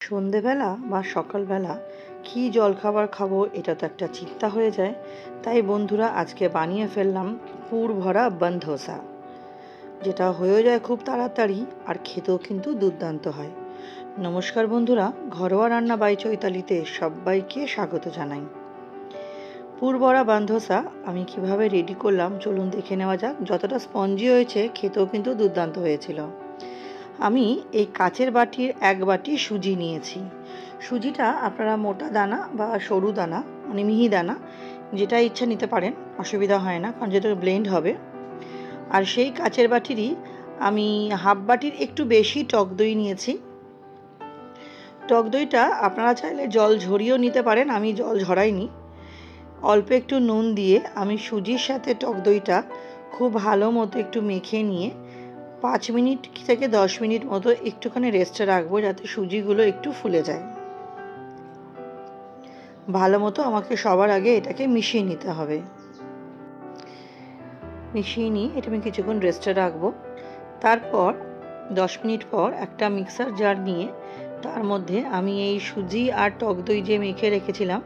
সন্ধেবেলা বা সকালবেলা কী জলখাবার খাবো এটা তো একটা চিন্তা হয়ে যায়। তাই বন্ধুরা আজকে বানিয়ে ফেললাম পুর ভরা বান ধোসা, যেটা হয়ে যায় খুব তাড়াতাড়ি আর খেতেও কিন্তু দুর্দান্ত হয়। নমস্কার বন্ধুরা, ঘরোয়া রান্না বাই চৈতালিতে সবাইকে স্বাগত জানাই। পুর ভরা বান ধোসা আমি কিভাবে রেডি করলাম চলুন দেখে নেওয়া যাক। যতটা স্পঞ্জি হয়েছে খেতেও কিন্তু দুর্দান্ত হয়েছিল। আমি এই কাচের বাটির 1 বাটি সুজি নিয়েছি। সুজিটা আপনারা মোটা দানা বা সরু দানা মানে মিহি দানা যেটা ইচ্ছা নিতে পারেন, অসুবিধা হয় না, কারণ যেটা ব্লেন্ড হবে। আর সেই কাচের বাটিরই আমি হাফ বাটির একটু বেশি টক দই নিয়েছি। টক দইটা আপনারা চাইলে জল ঝরিয়েও নিতে পারেন, আমি জল ঝরাইনি। অল্প একটু নুন দিয়ে আমি সুজির সাথে টক দইটা খুব ভালো মতো একটু মেখে নিয়ে 5 মিনিট থেকে 10 মিনিট মতো একটুখানি রেস্টে রাখবো, যাতে সুজিগুলো একটু ফুলে যায়। ভালো মতো আমাকে সবার আগে এটাকে মিশিয়ে নিতে হবে। মিশিয়ে নিয়ে এটা আমি কিছুক্ষণ রেস্টে রাখবো। তারপর 10 মিনিট পর একটা মিক্সার জার নিয়ে তার মধ্যে আমি এই সুজি আর টক দই যে মেখে রেখেছিলাম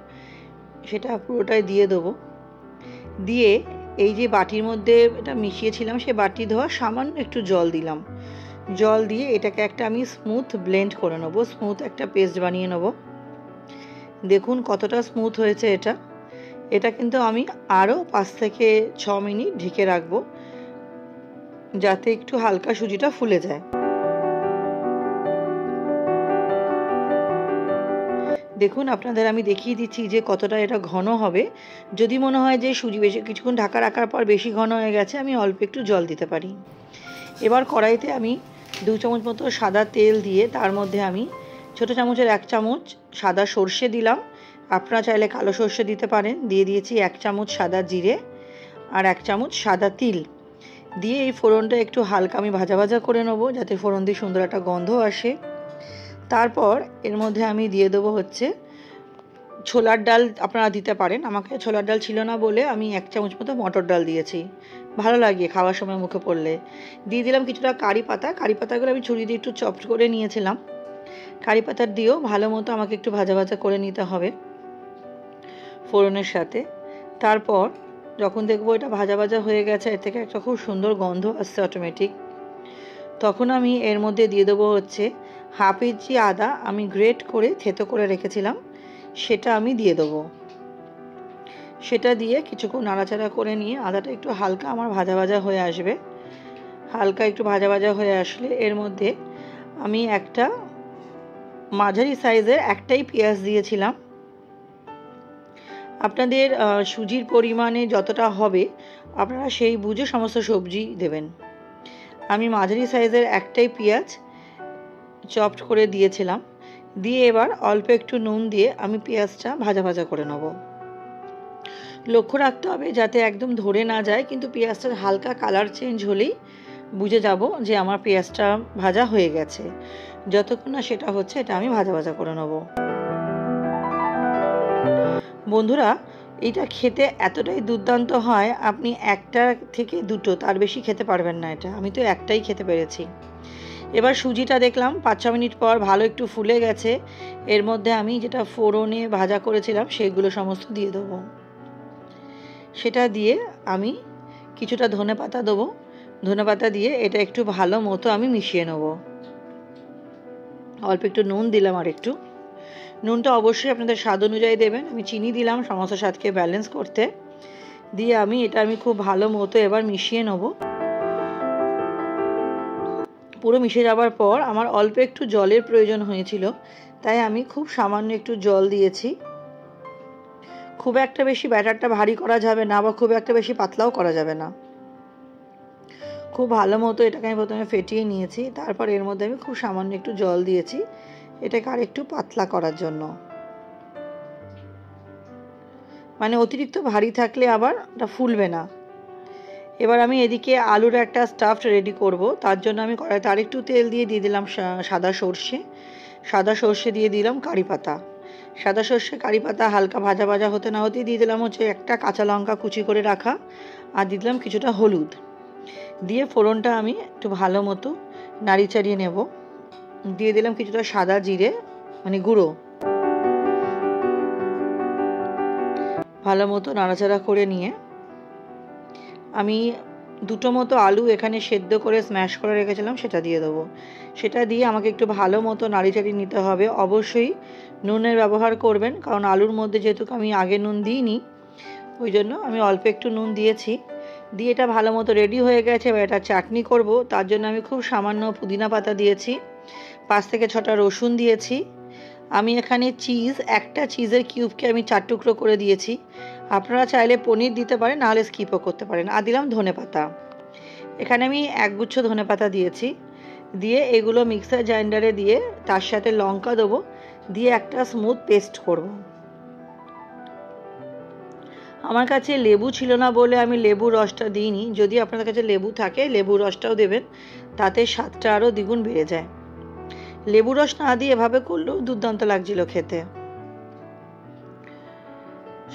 সেটা পুরোটাই দিয়ে দেবো। দিয়ে এই যে বাটির মধ্যে এটা মিশিয়েছিলাম সেই বাটি ধোয়া সামান্য একটু জল দিলাম। জল দিয়ে এটাকে একটা আমি স্মুথ ব্লেন্ড করে নেবো, স্মুথ একটা পেস্ট বানিয়ে নেব। দেখুন কতটা স্মুথ হয়েছে এটা। এটা কিন্তু আমি আরও 5 থেকে 6 মিনিট ঢেকে রাখবো, যাতে একটু হালকা সুজিটা ফুলে যায়। দেখুন আপনাদের আমি দেখিয়ে দিচ্ছি যে কতটা এটা ঘন হবে। যদি মনে হয় যে সুজি বেশি কিছুক্ষণ ঢাকা রাখার পর বেশি ঘন হয়ে গেছে, আমি অল্প একটু জল দিতে পারি। এবার কড়াইতে আমি 2 চামচ মতো সাদা তেল দিয়ে তার মধ্যে আমি ছোটো চামচের 1 চামচ সাদা সর্ষে দিলাম। আপনারা চাইলে কালো সর্ষে দিতে পারেন। দিয়ে দিয়েছি 1 চামচ সাদা জিরে আর 1 চামচ সাদা তিল দিয়ে এই ফোড়নটা একটু হালকা আমি ভাজা ভাজা করে নেবো, যাতে ফোড়ন দিয়ে সুন্দর একটা গন্ধ আসে। তারপর এর মধ্যে আমি দিয়ে দেবো হচ্ছে ছোলার ডাল, আপনারা দিতে পারেন। আমাকে ছোলার ডাল ছিল না বলে আমি 1 চামচ মতো মটর ডাল দিয়েছি, ভালো লাগে খাওয়ার সময় মুখে পড়লে। দিয়ে দিলাম কিছুটা কারি পাতা। কারি পাতাগুলো আমি ছুরি দিয়ে একটু চপড করে নিয়েছিলাম। কারি পাতা দিয়েও ভালো মতো আমাকে একটু ভাজা ভাজা করে নিতে হবে ফোড়নের সাথে। তারপর যখন দেখবো এটা ভাজা ভাজা হয়ে গেছে, এর থেকে একটা খুব সুন্দর গন্ধ আসছে অটোমেটিক, তখন আমি এর মধ্যে দিয়ে দেবো হচ্ছে হাফ ইঞ্চি আদা আমি গ্রেট করে থেতো করে রেখেছিলাম, সেটা আমি দিয়ে দেবো। সেটা দিয়ে কিছুক্ষণ নাড়াচাড়া করে নিয়ে আদাটা একটু হালকা আমার ভাজা ভাজা হয়ে আসবে। হালকা একটু ভাজা ভাজা হয়ে আসলে এর মধ্যে আমি একটা মাঝারি সাইজের একটাই পেঁয়াজ দিয়েছিলাম। আপনাদের সুজির পরিমাণে যতটা হবে আপনারা সেই বুঝে সমস্ত সবজি দেবেন। আমি মাঝারি সাইজের একটাই পেঁয়াজ চপড করে দিয়েছিলাম। দিয়ে এবার অল্প একটু নুন দিয়ে আমি পেঁয়াজটা ভাজা ভাজা করে নেব। লক্ষ্য রাখতে হবে যাতে একদম ধরে না যায়, কিন্তু পেঁয়াজটার হালকা কালার চেঞ্জ হলেই বুঝে যাব যে আমার পেঁয়াজটা ভাজা হয়ে গেছে। যতক্ষণ না সেটা হচ্ছে এটা আমি ভাজা ভাজা করে নেব। বন্ধুরা এটা খেতে এতটাই দুর্দান্ত হয়, আপনি একটা থেকে দুটো, তার বেশি খেতে পারবেন না। এটা আমি তো একটাই খেতে পেরেছি। এবার সুজিটা দেখলাম 5-6 মিনিট পর ভালো একটু ফুলে গেছে। এর মধ্যে আমি যেটা ফোড়নে ভাজা করেছিলাম সেগুলো সমস্ত দিয়ে দেবো। সেটা দিয়ে আমি কিছুটা ধনেপাতা দেবো। ধনেপাতা দিয়ে এটা একটু ভালো মতো আমি মিশিয়ে নেব। অল্প একটু নুন দিলাম, আর একটু নুনটা অবশ্যই আপনাদের স্বাদ অনুযায়ী দেবেন। আমি চিনি দিলাম সমস্ত স্বাদকে ব্যালেন্স করতে। দিয়ে আমি খুব ভালো মতো এবার মিশিয়ে নেব। পুরো মিশে যাওয়ার পর আমার অল্প একটু জলের প্রয়োজন হয়েছিল, তাই আমি খুব সামান্য একটু জল দিয়েছি। খুব একটা বেশি ব্যাটারটা ভারী করা যাবে না, বা খুব একটা বেশি পাতলাও করা যাবে না। খুব ভালো মতো এটাকে আমি প্রথমে ফেটিয়ে নিয়েছি। তারপর এর মধ্যে আমি খুব সামান্য একটু জল দিয়েছি এটাকে আর একটু পাতলা করার জন্য। মানে অতিরিক্ত ভারী থাকলে আবার এটা ফুলবে না। এবার আমি এদিকে আলুর একটা স্টাফড রেডি করব। তার জন্য আমি কড়াইতে আর একটু তেল দিয়ে দিলাম সাদা সর্ষে দিয়ে দিলাম কারি পাতা। সাদা সর্ষে কারি পাতা হালকা ভাজা ভাজা হতে না হতেই দিয়ে দিলাম হচ্ছে একটা কাঁচা লঙ্কা কুচি করে রাখা, আর দিয়ে দিলাম কিছুটা হলুদ। দিয়ে ফোড়নটা আমি একটু ভালো মতো নাড়ি চাড়িয়ে নেব। দিয়ে দিলাম কিছুটা সাদা জিরে মানে গুঁড়ো। ভালো মতো নাড়াচাড়া করে নিয়ে আমি দুটো মতো আলু এখানে সেদ্ধ করে স্ম্যাশ করে রেখেছিলাম, সেটা দিয়ে দেবো। সেটা দিয়ে আমাকে একটু ভালো মতো নাড়িচাড়ি নিতে হবে। অবশ্যই নুনের ব্যবহার করবেন, কারণ আলুর মধ্যে যেহেতু আমি আগে নুন দিইনি, ওই জন্য আমি অল্প একটু নুন দিয়েছি। দিয়ে এটা ভালো মতো রেডি হয়ে গেছে। এবার এটা চাটনি করব, তার জন্য আমি খুব সামান্য পুদিনা পাতা দিয়েছি, 5 থেকে 6টা রসুন দিয়েছি। আমি এখানে একটা চিজের কিউবকে আমি 4 টুকরো করে দিয়েছি। আপনারা চাইলে পনির দিতে পারেন, নাহলে স্কিপও করতে পারেন। আর দিলাম ধনেপাতা, এখানে আমি একগুচ্ছ ধনেপাতা দিয়েছি। দিয়ে এগুলো মিক্সার গ্রাইন্ডারে দিয়ে তার সাথে লঙ্কা দেবো, দিয়ে একটা স্মুথ পেস্ট করব। আমার কাছে লেবু ছিল না বলে আমি লেবুর রসটা দিইনি। যদি আপনাদের কাছে লেবু থাকে লেবুর রসটাও দেবেন, তাতে স্বাদটা আরও দ্বিগুণ বেড়ে যায়। লেবু রস না দিয়ে এভাবে করলেও দুর্দান্ত লাগছিল খেতে।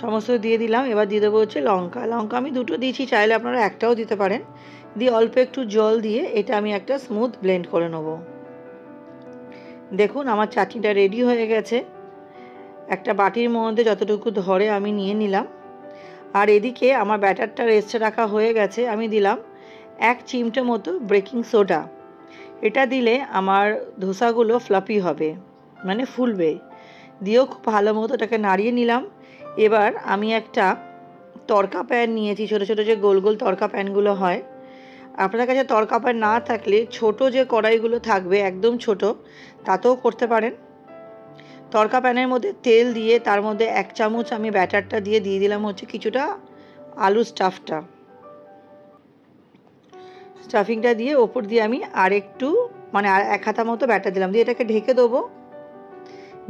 সমস্ত দিয়ে দিলাম। এবার দিয়ে দেবো হচ্ছে লঙ্কা। লঙ্কা আমি 2টো দিয়েছি, চাইলে আপনারা একটাও দিতে পারেন। দিয়ে অল্প একটু জল দিয়ে এটা আমি একটা স্মুথ ব্লেন্ড করে নেব। দেখুন আমার চাটনিটা রেডি হয়ে গেছে। একটা বাটির মধ্যে যতটুকু ধরে আমি নিয়ে নিলাম। আর এদিকে আমার ব্যাটারটা রেস্টে রাখা হয়ে গেছে। আমি দিলাম 1 চিমটে মতো বেকিং সোডা। এটা দিলে আমার ধোসাগুলো ফ্লাফি হবে, মানে ফুলবে। দিয়েও খুব ভালো মতো এটাকে নাড়িয়ে নিলাম। এবার আমি একটা তড়কা প্যান নিয়েছি, ছোটো ছোটো যে গোল গোল তড়কা প্যানগুলো হয়। আপনার কাছে তড়কা প্যান না থাকলে ছোট যে কড়াইগুলো থাকবে একদম ছোট, তাতেও করতে পারেন। তড়কা প্যানের মধ্যে তেল দিয়ে তার মধ্যে 1 চামচ আমি ব্যাটারটা দিয়ে দিলাম হচ্ছে কিছুটা আলু স্টাফিংটা দিয়ে ওপর দিয়ে আমি আর একটু মানে আর 1 হাতা মতো ব্যাটার দিলাম। দিয়ে এটাকে ঢেকে দেবো।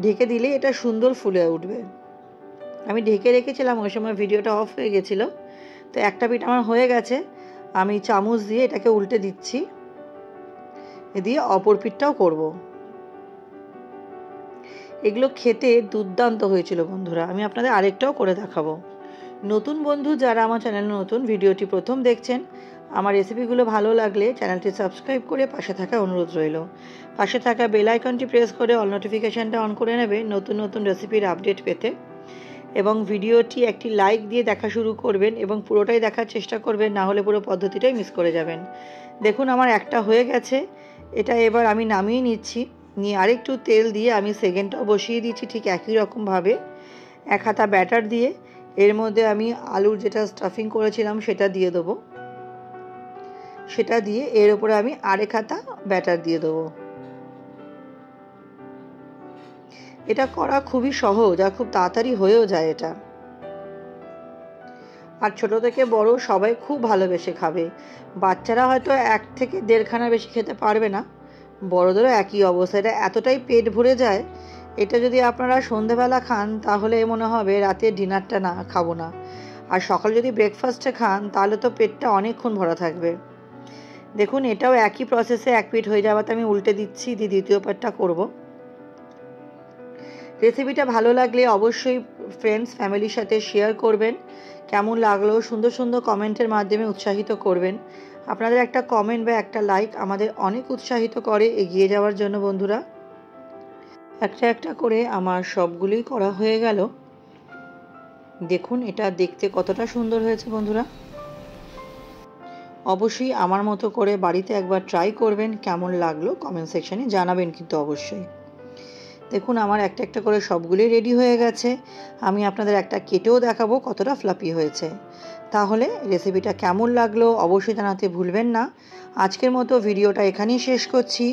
ঢেকে দিলে এটা সুন্দর ফুলে উঠবে। আমি ঢেকে রেখেছিলাম, ওই সময় ভিডিওটা অফ হয়ে গেছিলো। তো একটা পিঠ আমার হয়ে গেছে। আমি চামচ দিয়ে এটাকে উল্টে দিচ্ছি, দিয়ে অপর পিঠটাও করব। এগুলো খেতে দুর্দান্ত হয়েছিল বন্ধুরা। আমি আপনাদের আরেকটাও করে দেখাবো। নতুন বন্ধু যারা আমার চ্যানেলে নতুন, ভিডিওটি প্রথম দেখছেন, আমার রেসিপিগুলো ভালো লাগলে চ্যানেলটি সাবস্ক্রাইব করে পাশে থাকা অনুরোধ রইল। পাশে থাকা বেল আইকনটি প্রেস করে অল নোটিফিকেশানটা অন করে নেবে নতুন নতুন রেসিপির আপডেট পেতে। এবং ভিডিওটি একটি লাইক দিয়ে দেখা শুরু করবেন এবং পুরোটাই দেখার চেষ্টা করবেন, না হলে পুরো পদ্ধতিটাই মিস করে যাবেন। দেখুন আমার একটা হয়ে গেছে। এটা এবার আমি নামিয়ে নিচ্ছি। নিয়ে আরেকটু তেল দিয়ে আমি সেকেন্ডটাও বসিয়ে দিচ্ছি ঠিক একই রকমভাবে। 1 হাতা ব্যাটার দিয়ে এর মধ্যে আমি আলুর যেটা স্টাফিং করেছিলাম সেটা দিয়ে দেবো। সেটা দিয়ে এর উপরে আমি 1 হাতা ব্যাটার দিয়ে দেবো। এটা করা খুবই সহজ আর খুব তাড়াতাড়ি হয়েও যায় এটা। আর ছোট থেকে বড় সবাই খুব ভালোবেসে খাবে। বাচ্চারা হয়তো 1 থেকে 1.5 খানা বেশি খেতে পারবে না, বড়দেরও একই অবস্থা। এটা এতটাই পেট ভরে যায়, এটা যদি আপনারা সন্ধেবেলা খান তাহলে মনে হবে রাতে ডিনারটা না খাবো না। আর সকালে যদি ব্রেকফাস্টে খান তাহলে তো পেটটা অনেকক্ষণ ভরা থাকবে। দেখুন এটাও একই প্রসেসে 1 পিঠ হয়ে যাওয়াতে আমি উল্টে দিচ্ছি, দিয়ে দ্বিতীয় পার্টটা করব। রেসিপিটা ভালো লাগলে অবশ্যই ফ্রেন্ডস ফ্যামিলির সাথে শেয়ার করবেন। কেমন লাগলো সুন্দর সুন্দর কমেন্টের মাধ্যমে উৎসাহিত করবেন। আপনাদের একটা কমেন্ট বা একটা লাইক আমাদের অনেক উৎসাহিত করে এগিয়ে যাওয়ার জন্য বন্ধুরা। একটা একটা করে আমার সবগুলোই করা হয়ে গেল। দেখুন এটা দেখতে কতটা সুন্দর হয়েছে বন্ধুরা। অবশ্যই আমার মতো করে বাড়িতে একবার ট্রাই করবেন, কেমন লাগলো কমেন্ট সেকশানে জানাবেন কিন্তু অবশ্যই। দেখুন আমার একটা একটা করে সবগুলোই রেডি হয়ে গেছে। আমি আপনাদের একটা কেটেও দেখাবো কতটা ফ্লাফি হয়েছে। তাহলে রেসিপিটা কেমন লাগলো অবশ্যই জানাতে ভুলবেন না। আজকের মতো ভিডিওটা এখানেই শেষ করছি।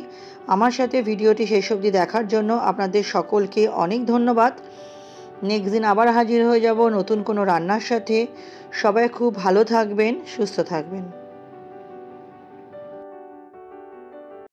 আমার সাথে ভিডিওটি শেষ অবধি দেখার জন্য আপনাদের সকলকে অনেক ধন্যবাদ। নেক্সট দিন আবার হাজির হয়ে যাব নতুন কোনো রান্নার সাথে। সবাই খুব ভালো থাকবেন, সুস্থ থাকবেন।